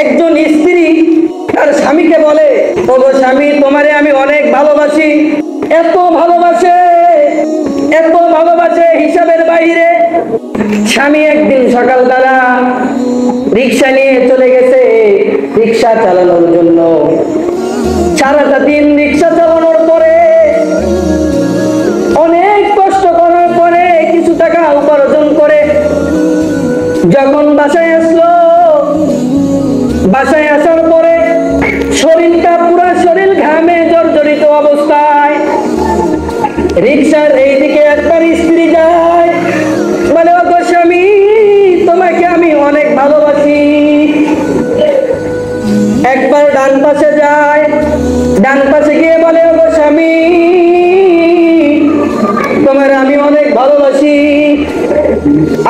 একজন স্ত্রী তার স্বামীকে বলে, ওগো স্বামী, তোমারে আমি অনেক ভালোবাসি। এত ভালোবাসে, এত ভালোবাসে হিসাবের বাইরে। স্বামী একদিন সকালবেলা রিক্সা নিয়ে চলে গেছে রিক্সা চালানোর জন্য। সারাটা দিন রিক্সা চালানোর পরে, অনেক কষ্ট করার পরে কিছু টাকা উপার্জন করে যখন বাসায় আসলো, বাসায় আসার পরে শরীরটা, পুরো শরীর ঘামে জর্জরিত অবস্থায়। রিক্সার এইদিকে একবার স্ত্রী যায়, বলে, ওগো স্বামী, তোমাকে আমি অনেক ভালোবাসি। একবার ডান পাশে যায়, ডান পাশে গিয়ে বলে, ওগো স্বামী, তোমার আমি অনেক ভালোবাসি।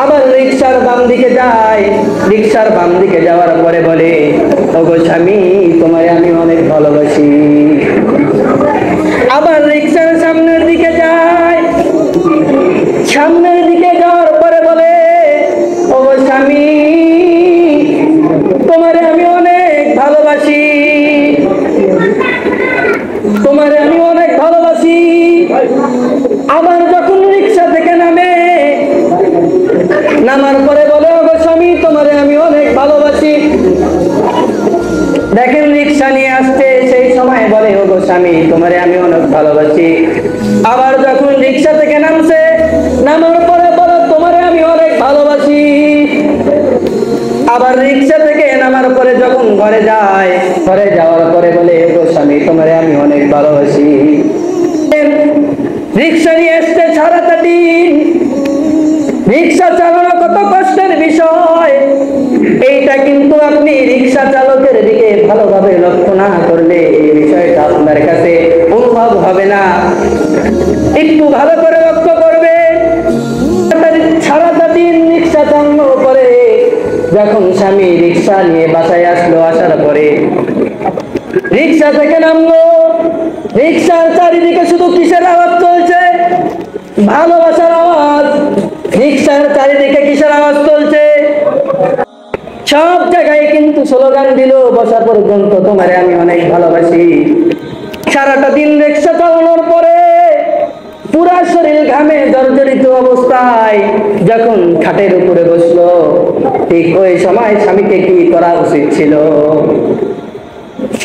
আবার রিক্সার বাম দিকে যায়, রিক্সার বাম দিকে যাওয়ার পরে বলে, ওগো স্বামী, তোমার আমি অনেক ভালোবাসি। আবার রিক্সার সামনের দিকে যায়, সামনের দিকে যাওয়ার পরে বলে, ওগো স্বামী, তোমারে আমি অনেক ভালোবাসি, তোমারে আমি অনেক ভালোবাসি। আবার যখন রিক্সা থেকে নামে, নামার পরে বলে, ওগো স্বামী, তোমারে আমি অনেক ভালোবাসি। দেখেন রিক্সা নিয়ে আসছে, সেই সময় বলে, ওগো স্বামী, তোমারে আমি অনেক ভালোবাসি। আবার যখন রিক্সা থেকে নামছে, নামার পরে বলে, তোমারে আমি অনেক ভালোবাসি। আবার রিক্সা থেকে নামার পরে যখন ঘরে যায়, ঘরে যাওয়ার পরে বলে, ওগো স্বামী, তোমারে আমি অনেক ভালোবাসি। রিক্সা নিয়ে এসছে সারাটা দিন। রিক্সা চালানো কত কষ্টের বিষয়, এইটা কিন্তু আপনি রিক্সা চালকের দিকে ভালোভাবে লক্ষ্য না করলে এই বিষয়টা আপনার কাছে অনুভব হবে না। একটু ভালো করে লক্ষ্য করবে। সারাটা দিন রিক্সা চালানোর পরে যখন স্বামী রিক্সা নিয়ে বাসায় আসলো, আসার পরে রিক্সা থেকে নামলো, রিক্সার চারিদিকে শুধু কিসের আওয়াজ চলছে? ভালোবাসার আওয়াজ। রিক্সার চারিদিকে কিসের আওয়াজ চলছে? সব জায়গায় কিন্তু স্লোগান দিল বসা পর্যন্ত, তোমারে আমি অনেক ভালোবাসি। সারাটা দিন রিক্সা চালানোর পরে পুরা শরীর ঘামে জর্জরিত অবস্থায় যখন খাটের উপরে বসলো, ঠিক ওই সময় স্বামীকে কি করা উচিত ছিল?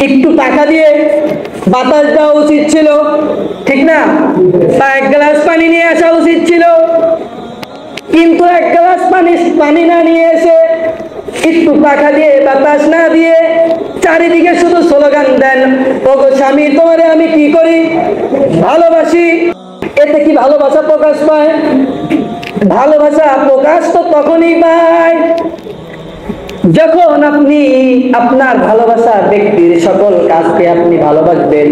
একটু টাকা দিয়ে বাতাস দেওয়া উচিত ছিল, ঠিক না? বা এক গ্লাস পানি নিয়ে আসা উচিত ছিল। কিন্তু এক গ্লাস পানি না নিয়ে এসে, একটু টাকা দিয়ে বাতাস না দিয়ে চারিদিকে শুধু স্লোগান দেন, ওগো স্বামী, তোমারে আমি কি করি? ভালোবাসি। এতে কি ভালোবাসা প্রকাশ পায়? ভালোবাসা প্রকাশ তো তখনই পায় যখন আপনি আপনার ভালোবাসা ব্যক্তির সকল কাজকে আপনি ভালোবাসবেন,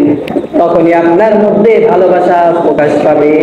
তখনই আপনার মধ্যে ভালোবাসা প্রকাশ পাবে।